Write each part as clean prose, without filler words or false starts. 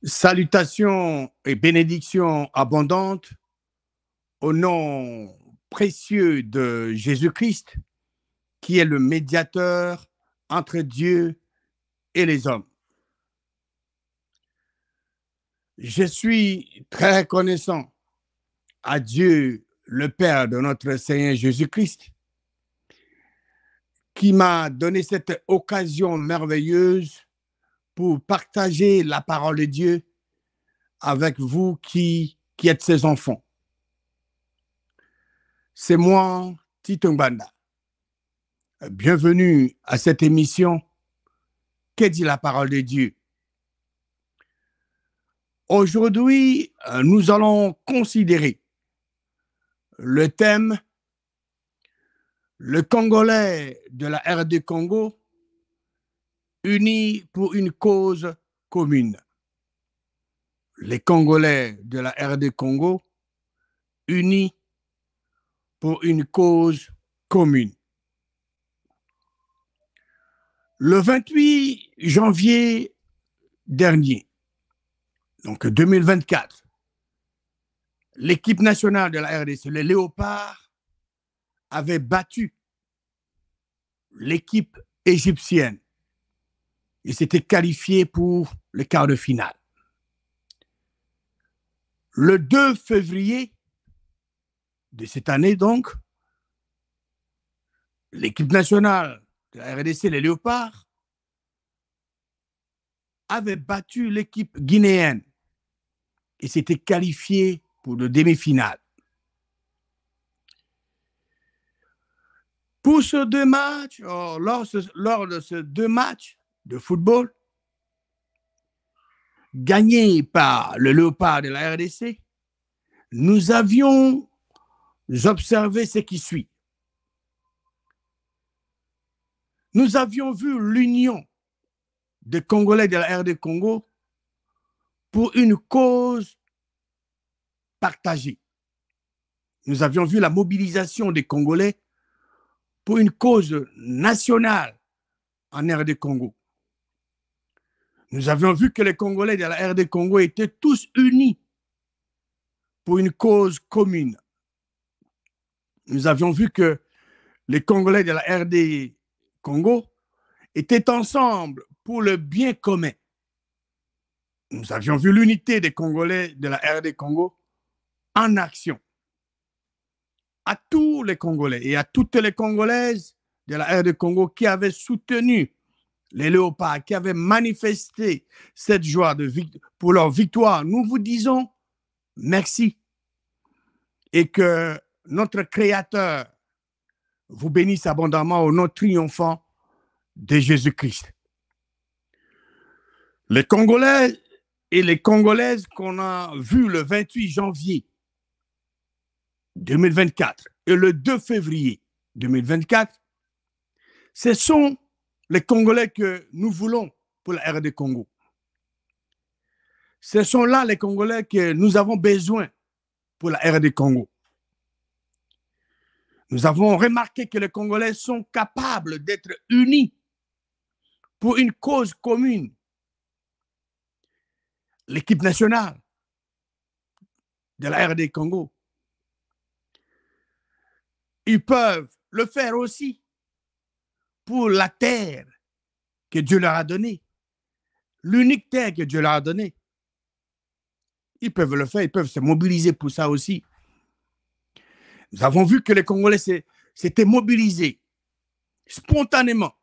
Salutations et bénédictions abondantes au nom précieux de Jésus-Christ, qui est le médiateur entre Dieu et les hommes. Je suis très reconnaissant à Dieu, le Père de notre Seigneur Jésus-Christ, qui m'a donné cette occasion merveilleuse pour partager la parole de Dieu avec vous qui êtes ses enfants. C'est moi, Tito Mbanda. Bienvenue à cette émission. Que dit la parole de Dieu? Aujourd'hui, nous allons considérer le thème le Congolais de la RD Congo unis pour une cause commune. Les Congolais de la RD Congo unis pour une cause commune. Le 28 janvier dernier, donc 2024, l'équipe nationale de la RDC, les Léopards, avait battu l'équipe égyptienne et s'était qualifié pour le quart de finale. Le 2 février de cette année, donc, l'équipe nationale de la RDC, les Léopards, avait battu l'équipe guinéenne et s'était qualifié pour le demi-finale. Pour ces deux matchs, lors de ces deux matchs de football, gagnés par le Léopard de la RDC, nous avions observé ce qui suit. Nous avions vu l'union des Congolais de la RD Congo pour une cause partagée. Nous avions vu la mobilisation des Congolais pour une cause nationale en RD Congo. Nous avions vu que les Congolais de la RD Congo étaient tous unis pour une cause commune. Nous avions vu que les Congolais de la RD Congo étaient ensemble pour le bien commun. Nous avions vu l'unité des Congolais de la RD Congo en action. À tous les Congolais et à toutes les Congolaises de la RD Congo qui avaient soutenu les Léopards, qui avaient manifesté cette joie pour leur victoire, nous vous disons merci et que notre Créateur vous bénisse abondamment au nom triomphant de Jésus-Christ. Les Congolais et les Congolaises qu'on a vus le 28 janvier 2024 et le 2 février 2024, ce sont les Congolais que nous voulons pour la RD Congo. Ce sont là les Congolais que nous avons besoin pour la RD Congo. Nous avons remarqué que les Congolais sont capables d'être unis pour une cause commune. L'équipe nationale de la RD Congo, ils peuvent le faire aussi pour la terre que Dieu leur a donnée, l'unique terre que Dieu leur a donnée. Ils peuvent le faire, ils peuvent se mobiliser pour ça aussi. Nous avons vu que les Congolais s'étaient mobilisés spontanément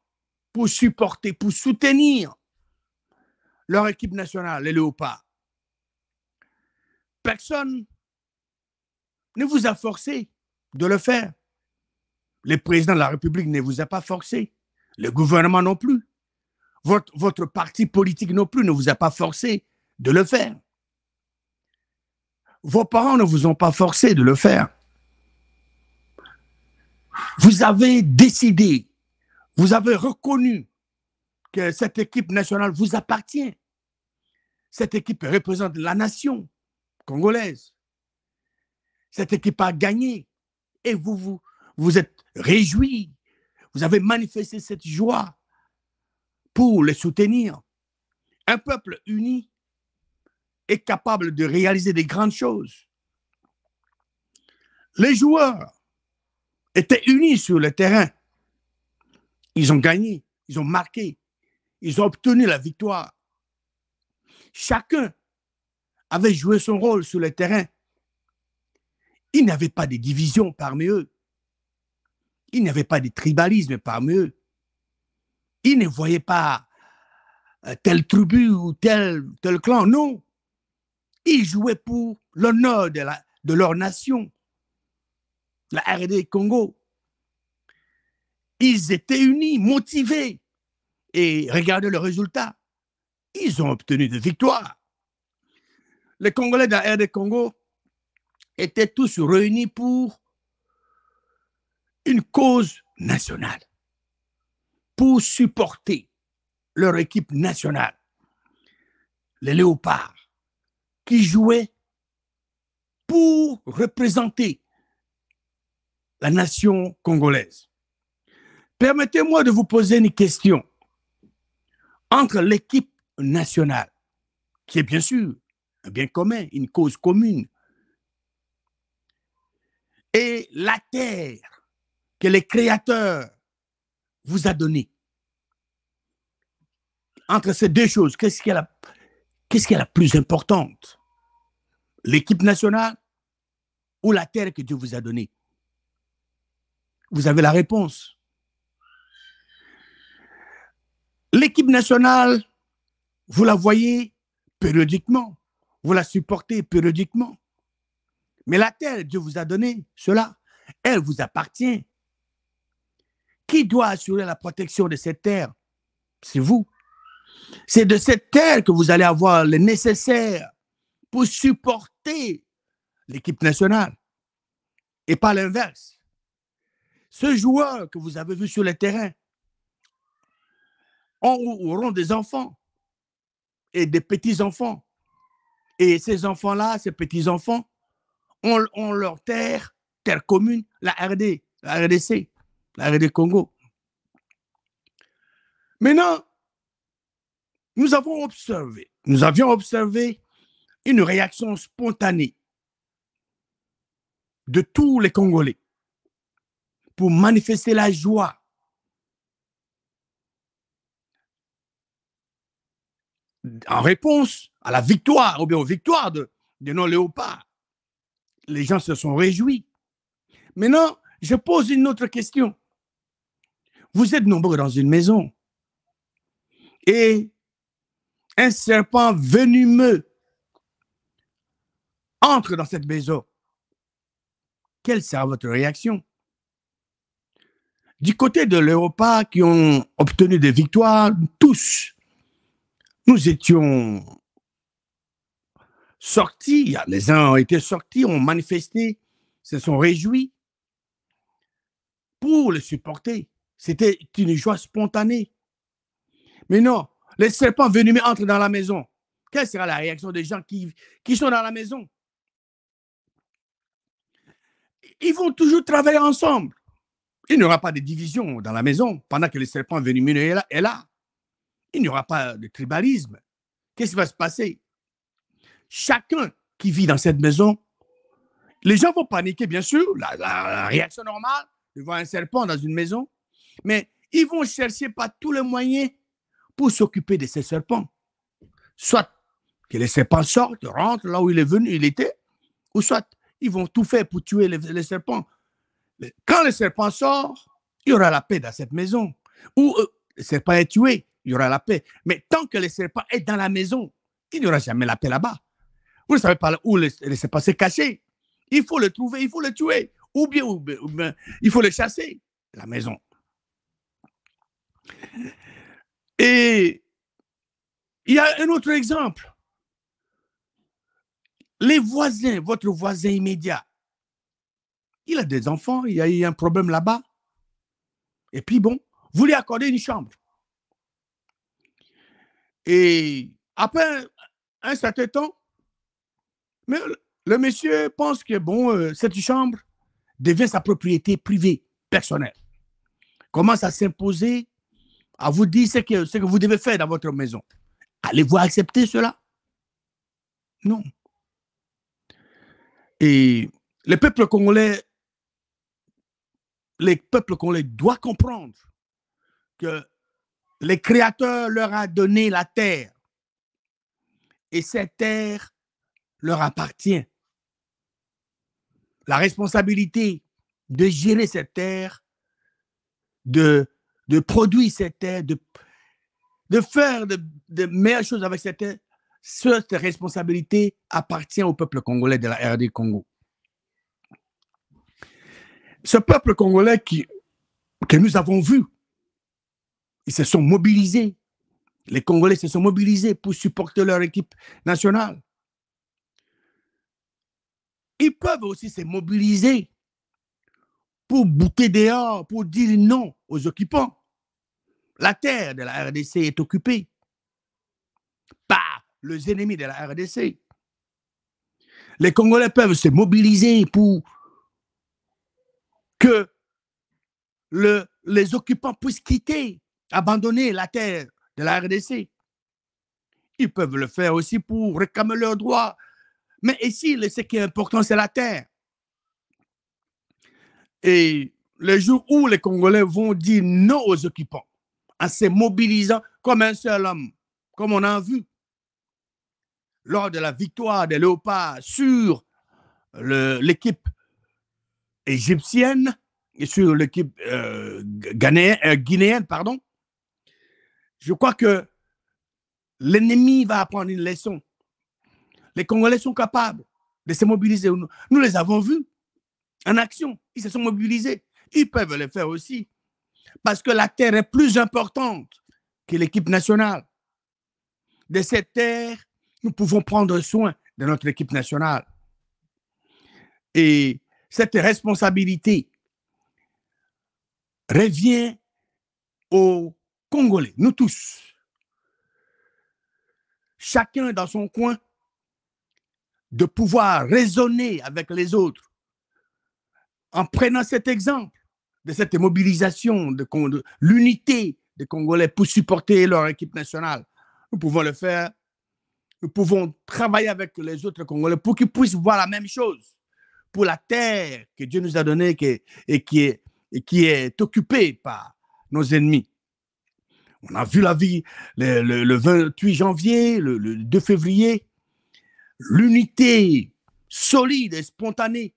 pour supporter, pour soutenir leur équipe nationale, les Léopards. Personne ne vous a forcé de le faire. Le président de la République ne vous a pas forcé. Le gouvernement non plus. Votre parti politique non plus ne vous a pas forcé de le faire. Vos parents ne vous ont pas forcé de le faire. Vous avez décidé, vous avez reconnu que cette équipe nationale vous appartient. Cette équipe représente la nation congolaise. Cette équipe a gagné et vous êtes réjouis. Vous avez manifesté cette joie pour les soutenir. Un peuple uni est capable de réaliser des grandes choses. Les joueurs étaient unis sur le terrain. Ils ont gagné, ils ont marqué, ils ont obtenu la victoire. Chacun avait joué son rôle sur le terrain. Il n'y avait pas de division parmi eux. Il n'y avait pas de tribalisme parmi eux. Ils ne voyaient pas telle tribu ou tel clan. Non. Ils jouaient pour l'honneur de leur nation, la RD Congo. Ils étaient unis, motivés. Et regardez le résultat. Ils ont obtenu des victoires. Les Congolais de la RD Congo étaient tous réunis pour une cause nationale, pour supporter leur équipe nationale, les Léopards, qui jouaient pour représenter la nation congolaise. Permettez-moi de vous poser une question. Entre l'équipe nationale, qui est bien sûr un bien commun, une cause commune, et la terre que le Créateur vous a donnée, entre ces deux choses, qu'est-ce qui est la plus importante? L'équipe nationale ou la terre que Dieu vous a donnée? Vous avez la réponse. L'équipe nationale, vous la voyez périodiquement, vous la supportez périodiquement. Mais la terre, Dieu vous a donné cela, elle vous appartient. Qui doit assurer la protection de cette terre? C'est vous. C'est de cette terre que vous allez avoir le nécessaire pour supporter l'équipe nationale et pas l'inverse. Ce joueur que vous avez vu sur le terrain auront des enfants et des petits-enfants. Et ces enfants-là, ces petits-enfants, ont leur terre commune, la RDC, la RD Congo. Maintenant, nous avions observé une réaction spontanée de tous les Congolais pour manifester la joie en réponse à la victoire, ou bien aux victoires de nos léopards. Les gens se sont réjouis. Maintenant, je pose une autre question. Vous êtes nombreux dans une maison et un serpent venimeux entre dans cette maison. Quelle sera votre réaction? Du côté de léopards qui ont obtenu des victoires, tous, nous étions sortis, les uns ont été sortis, ont manifesté, se sont réjouis pour le supporter. C'était une joie spontanée. Mais non, les serpents venimeux entrent dans la maison. Quelle sera la réaction des gens qui sont dans la maison? Ils vont toujours travailler ensemble. Il n'y aura pas de division dans la maison pendant que le serpent venimeux est là. Il n'y aura pas de tribalisme. Qu'est-ce qui va se passer? Chacun qui vit dans cette maison, les gens vont paniquer, bien sûr, la réaction normale de voir un serpent dans une maison, mais ils vont chercher par tous les moyens pour s'occuper de ces serpents. Soit que les serpents sortent, rentrent là où il était, ou soit ils vont tout faire pour tuer les serpents. Quand le serpent sort, il y aura la paix dans cette maison. Ou le serpent est tué, il y aura la paix. Mais tant que le serpent est dans la maison, il n'y aura jamais la paix là-bas. Vous ne savez pas où le serpent s'est caché. Il faut le trouver, il faut le tuer. Ou bien, il faut le chasser de la maison. Et il y a un autre exemple. Les voisins, votre voisin immédiat, il a des enfants, il y a eu un problème là-bas. Et puis bon, vous lui accordez une chambre. Et après un certain temps, mais le monsieur pense que bon, cette chambre devient sa propriété privée, personnelle. Commence à s'imposer, à vous dire ce que vous devez faire dans votre maison. Allez-vous accepter cela? Non. Et les peuples congolais doivent comprendre que le Créateur leur a donné la terre et cette terre leur appartient. La responsabilité de gérer cette terre, de produire cette terre, de faire de meilleures choses avec cette terre, cette responsabilité appartient au peuple congolais de la RD Congo. Ce peuple congolais que nous avons vu, ils se sont mobilisés. Les Congolais se sont mobilisés pour supporter leur équipe nationale. Ils peuvent aussi se mobiliser pour bouter dehors, pour dire non aux occupants. La terre de la RDC est occupée par les ennemis de la RDC. Les Congolais peuvent se mobiliser pour que les occupants puissent quitter, abandonner la terre de la RDC. Ils peuvent le faire aussi pour réclamer leurs droits. Mais ici, ce qui est important, c'est la terre. Et le jour où les Congolais vont dire non aux occupants, en se mobilisant comme un seul homme, comme on a vu lors de la victoire des Léopards sur l'équipe égyptienne et sur l'équipe guinéenne, pardon, je crois que l'ennemi va apprendre une leçon. Les Congolais sont capables de se mobiliser. Nous les avons vus en action. Ils se sont mobilisés. Ils peuvent le faire aussi. Parce que la terre est plus importante que l'équipe nationale. De cette terre, nous pouvons prendre soin de notre équipe nationale. Et cette responsabilité revient aux Congolais, nous tous. Chacun dans son coin, de pouvoir raisonner avec les autres en prenant cet exemple de cette mobilisation, de l'unité des Congolais pour supporter leur équipe nationale. Nous pouvons le faire. Nous pouvons travailler avec les autres Congolais pour qu'ils puissent voir la même chose, pour la terre que Dieu nous a donnée et qui est occupée par nos ennemis. On a vu la vie le 28 janvier, le 2 février, l'unité solide et spontanée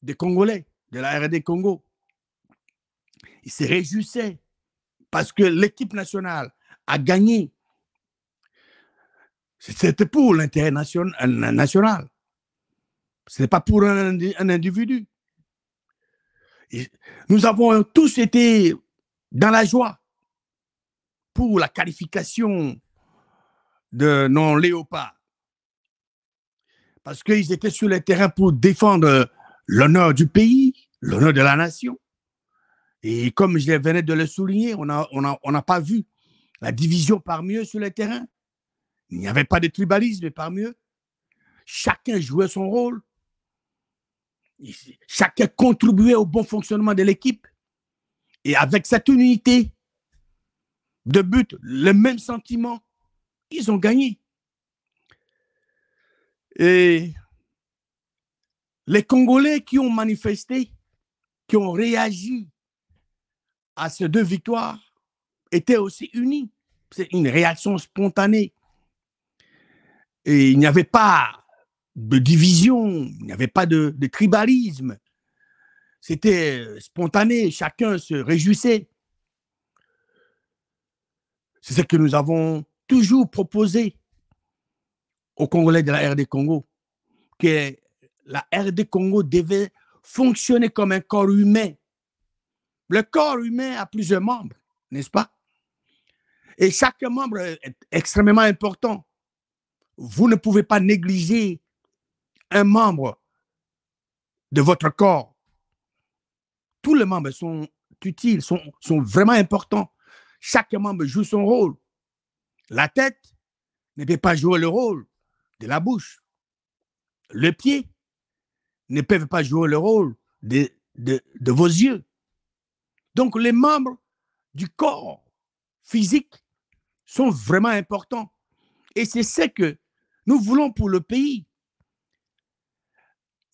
des Congolais, de la RD Congo. Ils se réjouissaient parce que l'équipe nationale a gagné. C'était pour l'intérêt national. Ce n'est pas pour un individu. Et nous avons tous été dans la joie pour la qualification de nos léopards. Parce qu'ils étaient sur le terrain pour défendre l'honneur du pays, l'honneur de la nation. Et comme je venais de le souligner, on n'a pas vu la division parmi eux sur le terrain. Il n'y avait pas de tribalisme parmi eux. Chacun jouait son rôle. Chacun contribuait au bon fonctionnement de l'équipe. Et avec cette unité de but, le même sentiment, ils ont gagné. Et les Congolais qui ont manifesté, qui ont réagi à ces deux victoires, étaient aussi unis. C'est une réaction spontanée. Et il n'y avait pas de division, il n'y avait pas de tribalisme. C'était spontané, chacun se réjouissait. C'est ce que nous avons toujours proposé aux Congolais de la RD Congo, que la RD Congo devait fonctionner comme un corps humain. Le corps humain a plusieurs membres, n'est-ce pas? Et chaque membre est extrêmement important. Vous ne pouvez pas négliger un membre de votre corps. Tous les membres sont utiles, sont vraiment importants. Chaque membre joue son rôle. La tête ne peut pas jouer le rôle de la bouche. Le pied ne peut pas jouer le rôle de vos yeux. Donc, les membres du corps physique sont vraiment importants. Et c'est ce que Nous voulons pour le pays.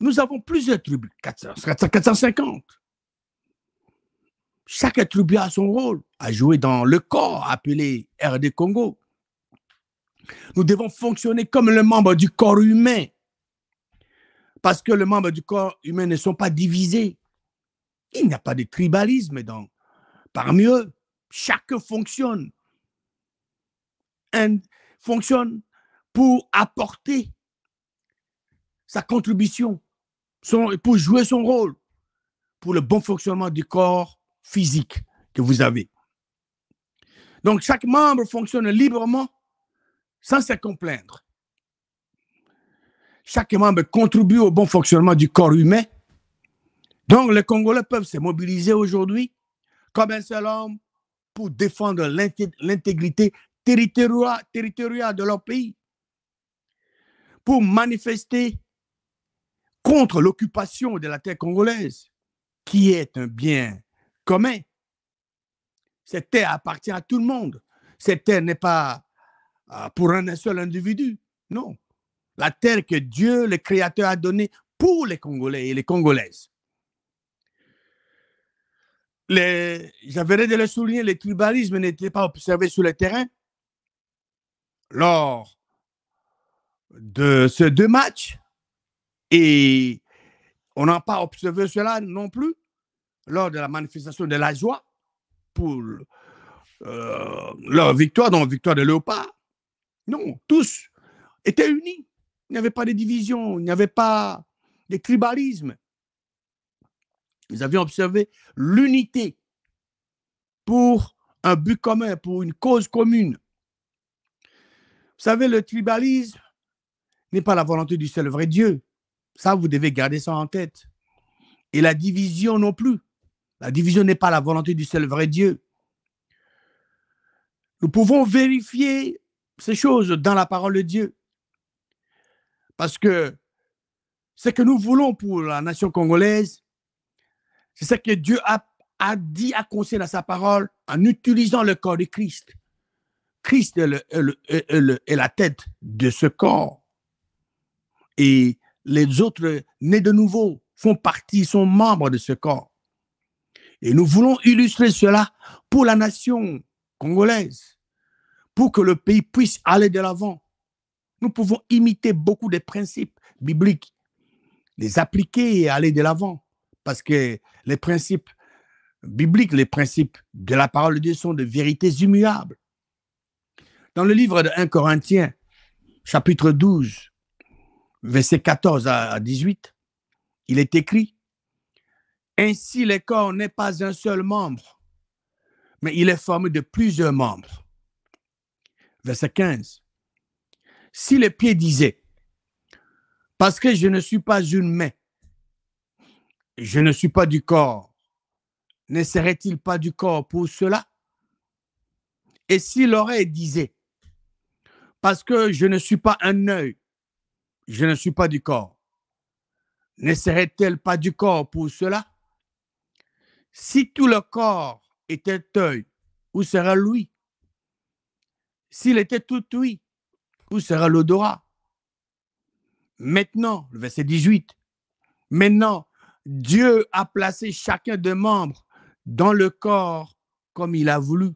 Nous avons plusieurs tribus, 450. Chaque tribu a son rôle à jouer dans le corps appelé RD Congo. Nous devons fonctionner comme le membre du corps humain, parce que les membres du corps humain ne sont pas divisés. Il n'y a pas de tribalisme parmi eux. Chacun fonctionne pour apporter sa contribution, pour jouer son rôle, pour le bon fonctionnement du corps physique que vous avez. Donc, chaque membre fonctionne librement sans se complaindre. Chaque membre contribue au bon fonctionnement du corps humain. Donc, les Congolais peuvent se mobiliser aujourd'hui comme un seul homme pour défendre l'intégrité territoriale de leur pays, pour manifester contre l'occupation de la terre congolaise, qui est un bien commun. Cette terre appartient à tout le monde. Cette terre n'est pas pour un seul individu. Non. La terre que Dieu, le Créateur, a donnée pour les Congolais et les Congolaises. J'avais de le souligner, le tribalisme n'était pas observé sur le terrain. Lors de ces deux matchs, et on n'a pas observé cela non plus lors de la manifestation de la joie pour leur victoire, donc victoire de Léopard. Non, tous étaient unis. Il n'y avait pas de division, il n'y avait pas de tribalisme. Nous avions observé l'unité pour un but commun, pour une cause commune. Vous savez, le tribalisme n'est pas la volonté du seul vrai Dieu. Ça, vous devez garder ça en tête. Et la division non plus. La division n'est pas la volonté du seul vrai Dieu. Nous pouvons vérifier ces choses dans la parole de Dieu. Parce que ce que nous voulons pour la nation congolaise, c'est ce que Dieu a dit, a conseillé dans sa parole en utilisant le corps de Christ. Christ est la tête de ce corps. Et les autres, nés de nouveau, font partie, sont membres de ce corps. Et nous voulons illustrer cela pour la nation congolaise, pour que le pays puisse aller de l'avant. Nous pouvons imiter beaucoup de principes bibliques, les appliquer et aller de l'avant, parce que les principes bibliques, les principes de la parole de Dieu sont de vérités immuables. Dans le livre de 1 Corinthiens, chapitre 12, versets 14 à 18, il est écrit: ainsi, le corps n'est pas un seul membre, mais il est formé de plusieurs membres. Verset 15. Si le pied disait: parce que je ne suis pas une main, je ne suis pas du corps, ne serait-il pas du corps pour cela? Et si l'oreille disait: parce que je ne suis pas un œil, je ne suis pas du corps, ne serait-elle pas du corps pour cela? Si tout le corps était œil, où sera l'ouïe? S'il était tout ouïe, où sera l'odorat? Maintenant, le verset 18, maintenant, Dieu a placé chacun des membres dans le corps comme il a voulu.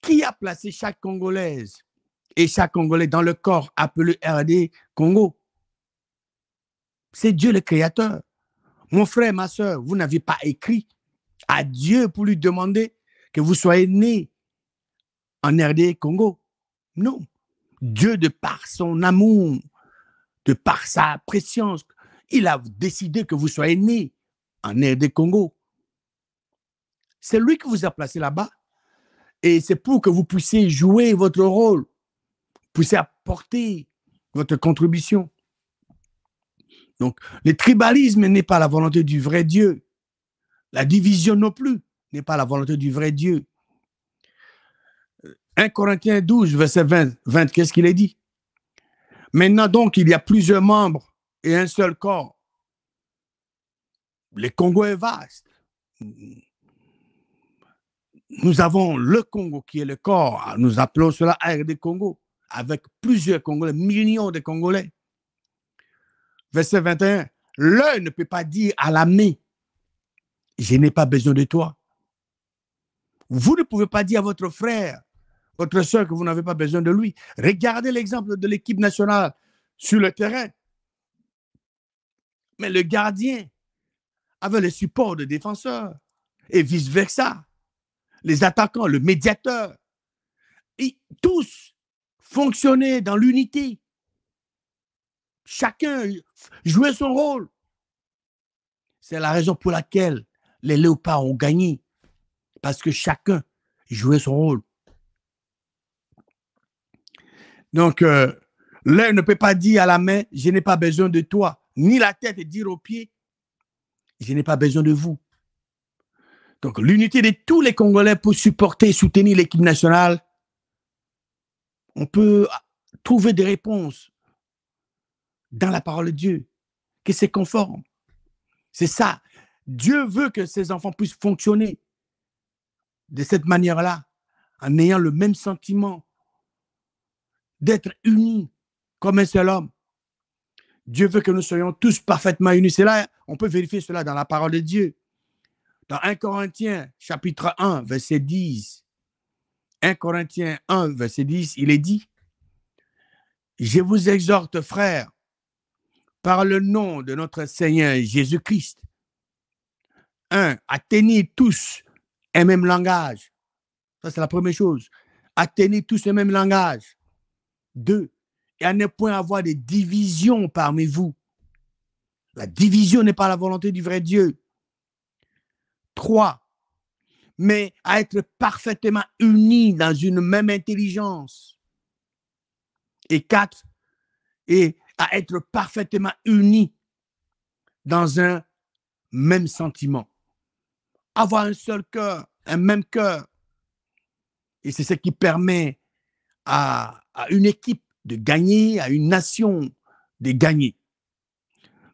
Qui a placé chaque Congolaise et chaque Congolais dans le corps appelé RD Congo? C'est Dieu le Créateur. Mon frère, ma soeur, vous n'avez pas écrit à Dieu pour lui demander que vous soyez né en RD Congo. Non. Dieu, de par son amour, de par sa préscience, il a décidé que vous soyez né en RD Congo. C'est lui qui vous a placé là-bas. Et c'est pour que vous puissiez jouer votre rôle, puissiez apporter votre contribution. Donc, le tribalisme n'est pas la volonté du vrai Dieu. La division non plus n'est pas la volonté du vrai Dieu. 1 Corinthiens 12, verset 20, qu'est-ce qu'il est dit? Maintenant donc, il y a plusieurs membres et un seul corps. Le Congo est vaste. Nous avons le Congo qui est le corps. Nous appelons cela RD Congo. avec plusieurs Congolais, millions de Congolais. Verset 21, l'œil ne peut pas dire à la main, je n'ai pas besoin de toi. Vous ne pouvez pas dire à votre frère, votre soeur que vous n'avez pas besoin de lui. Regardez l'exemple de l'équipe nationale sur le terrain. Mais le gardien avait le support de défenseurs et vice-versa. Les attaquants, le médiateur. Et tous fonctionnaient dans l'unité. Chacun jouait son rôle. C'est la raison pour laquelle les Léopards ont gagné. Parce que chacun jouait son rôle. Donc, l'œil ne peut pas dire à la main, je n'ai pas besoin de toi, ni la tête dire aux pieds, je n'ai pas besoin de vous. Donc, l'unité de tous les Congolais pour supporter et soutenir l'équipe nationale, on peut trouver des réponses dans la parole de Dieu, que c'est conforme. C'est ça. Dieu veut que ses enfants puissent fonctionner de cette manière-là, en ayant le même sentiment d'être unis comme un seul homme. Dieu veut que nous soyons tous parfaitement unis. C'est là, on peut vérifier cela dans la parole de Dieu. Dans 1 Corinthiens, chapitre 1, verset 10. 1 Corinthiens 1, verset 10, il est dit, « Je vous exhorte, frères, par le nom de notre Seigneur Jésus-Christ, à tenir tous un même langage. » Ça, c'est la première chose. À tenir tous un même langage. 2, et à ne point avoir de division parmi vous. La division n'est pas la volonté du vrai Dieu. 3, mais à être parfaitement unis dans une même intelligence. Et 4, et à être parfaitement unis dans un même sentiment. Avoir un seul cœur, un même cœur. Et c'est ce qui permet à une équipe de gagner, à une nation de gagner.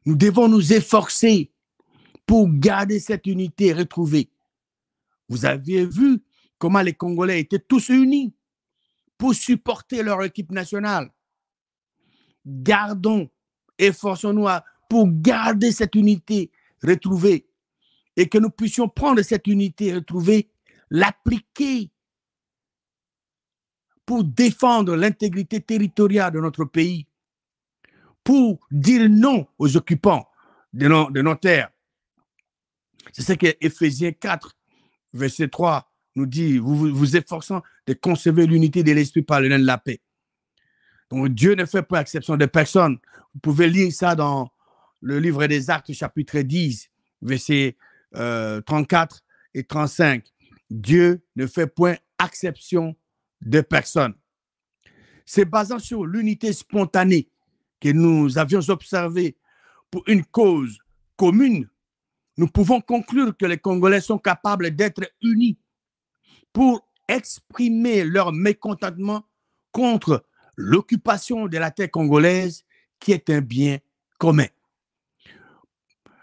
Nous devons nous efforcer pour garder cette unité retrouvée. Vous avez vu comment les Congolais étaient tous unis pour supporter leur équipe nationale. Gardons, efforçons-nous pour garder cette unité retrouvée et que nous puissions prendre cette unité retrouvée, l'appliquer pour défendre l'intégrité territoriale de notre pays, pour dire non aux occupants de nos terres. C'est ce que Éphésiens 4, verset 3 nous dit, vous efforçant de conserver l'unité de l'esprit par le lien de la paix. Donc Dieu ne fait pas exception de personne. Vous pouvez lire ça dans le livre des Actes, chapitre 10, versets 34 et 35. Dieu ne fait point exception de personne. C'est basant sur l'unité spontanée que nous avions observée pour une cause commune, nous pouvons conclure que les Congolais sont capables d'être unis pour exprimer leur mécontentement contre l'occupation de la terre congolaise qui est un bien commun.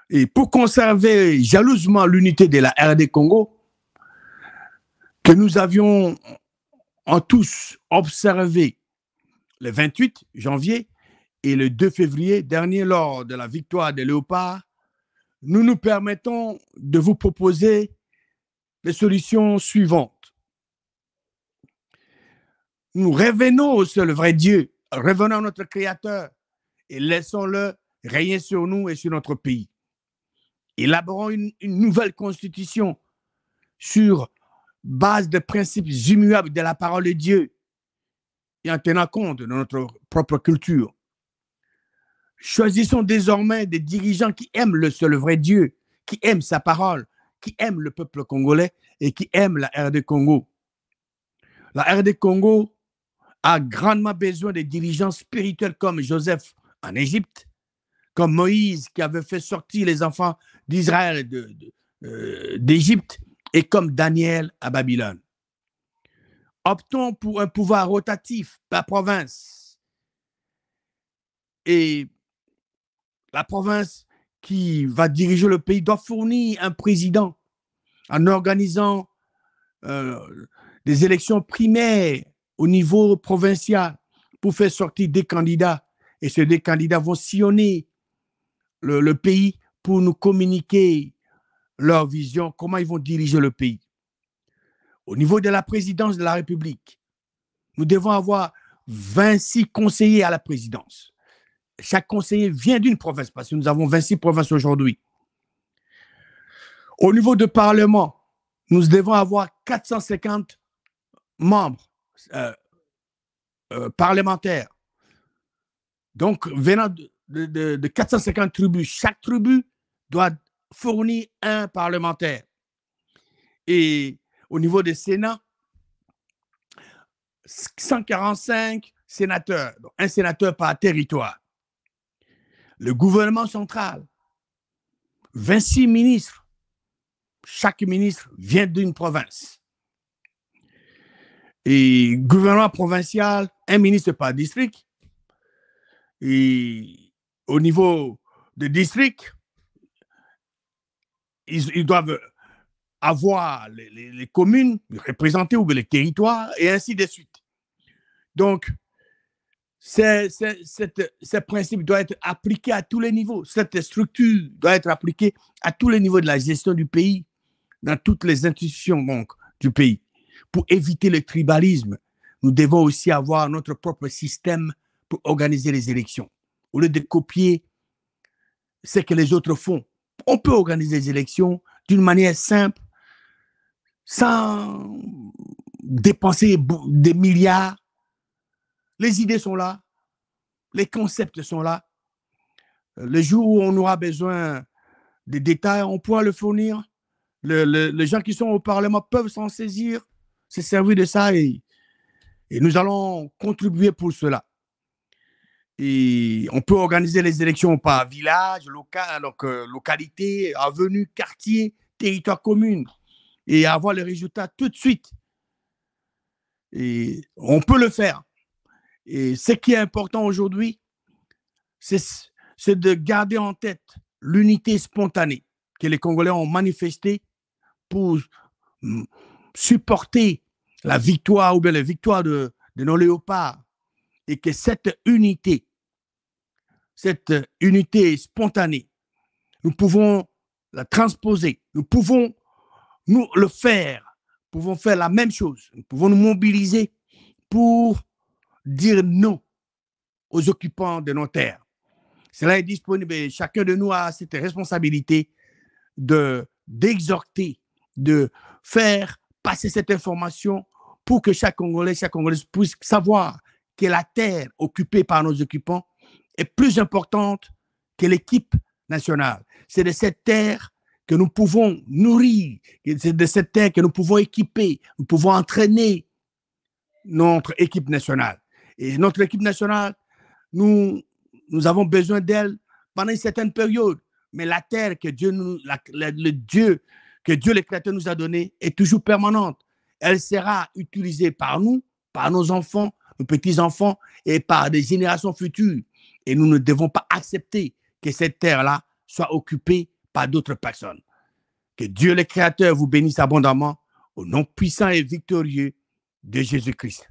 Et pour conserver jalousement l'unité de la RD Congo, que nous avions en tous observé le 28 janvier et le 2 février dernier lors de la victoire des Léopards, nous nous permettons de vous proposer les solutions suivantes. Nous revenons au seul vrai Dieu, revenons à notre Créateur et laissons-le régner sur nous et sur notre pays. Élaborons une nouvelle constitution sur base de principes immuables de la parole de Dieu et en tenant compte de notre propre culture. Choisissons désormais des dirigeants qui aiment le seul vrai Dieu, qui aiment sa parole, qui aiment le peuple congolais et qui aiment la RD Congo. La RD Congo a grandement besoin de dirigeants spirituels comme Joseph en Égypte, comme Moïse qui avait fait sortir les enfants d'Israël d'Égypte et comme Daniel à Babylone. Optons pour un pouvoir rotatif par province. Et la province qui va diriger le pays doit fournir un président en organisant des élections primaires au niveau provincial pour faire sortir des candidats. Et ces deux candidats vont sillonner le pays pour nous communiquer leur vision, comment ils vont diriger le pays. Au niveau de la présidence de la République, nous devons avoir 26 conseillers à la présidence. Chaque conseiller vient d'une province, parce que nous avons 26 provinces aujourd'hui. Au niveau du Parlement, nous devons avoir 450 membres parlementaires. Donc, venant de 450 tribus, chaque tribu doit fournir un parlementaire. Et au niveau des Sénats, 145 sénateurs, donc un sénateur par territoire. Le gouvernement central, 26 ministres. Chaque ministre vient d'une province. Et gouvernement provincial, un ministre par district. Et au niveau de district, ils doivent avoir les communes représentées ou les territoires et ainsi de suite. Donc, ce principe doit être appliqué à tous les niveaux. Cette structure doit être appliquée à tous les niveaux de la gestion du pays, dans toutes les institutions donc, du pays. Pour éviter le tribalisme, nous devons aussi avoir notre propre système pour organiser les élections. Au lieu de copier ce que les autres font, on peut organiser les élections d'une manière simple, sans dépenser des milliards. Les idées sont là, les concepts sont là. Le jour où on aura besoin des détails, on pourra le fournir. Les gens qui sont au Parlement peuvent s'en saisir, se servir de ça et nous allons contribuer pour cela. Et on peut organiser les élections par village, localité, avenue, quartier, territoire commune et avoir les résultats tout de suite. Et on peut le faire. Et ce qui est important aujourd'hui, c'est de garder en tête l'unité spontanée que les Congolais ont manifestée pour supporter la victoire ou bien la victoire de nos léopards. Et que cette unité spontanée, nous pouvons la transposer, nous pouvons nous le faire, nous pouvons faire la même chose, nous pouvons nous mobiliser pour dire non aux occupants de nos terres. Cela est disponible et chacun de nous a cette responsabilité d'exhorter, de faire passer cette information pour que chaque Congolais, chaque Congolaise puisse savoir que la terre occupée par nos occupants est plus importante que l'équipe nationale. C'est de cette terre que nous pouvons nourrir, c'est de cette terre que nous pouvons équiper, nous pouvons entraîner notre équipe nationale. Et notre équipe nationale, nous avons besoin d'elle pendant une certaine période. Mais la terre que Dieu, le Créateur nous a donnée est toujours permanente. Elle sera utilisée par nous, par nos enfants, nos petits-enfants et par des générations futures. Et nous ne devons pas accepter que cette terre-là soit occupée par d'autres personnes. Que Dieu le Créateur vous bénisse abondamment au nom puissant et victorieux de Jésus-Christ.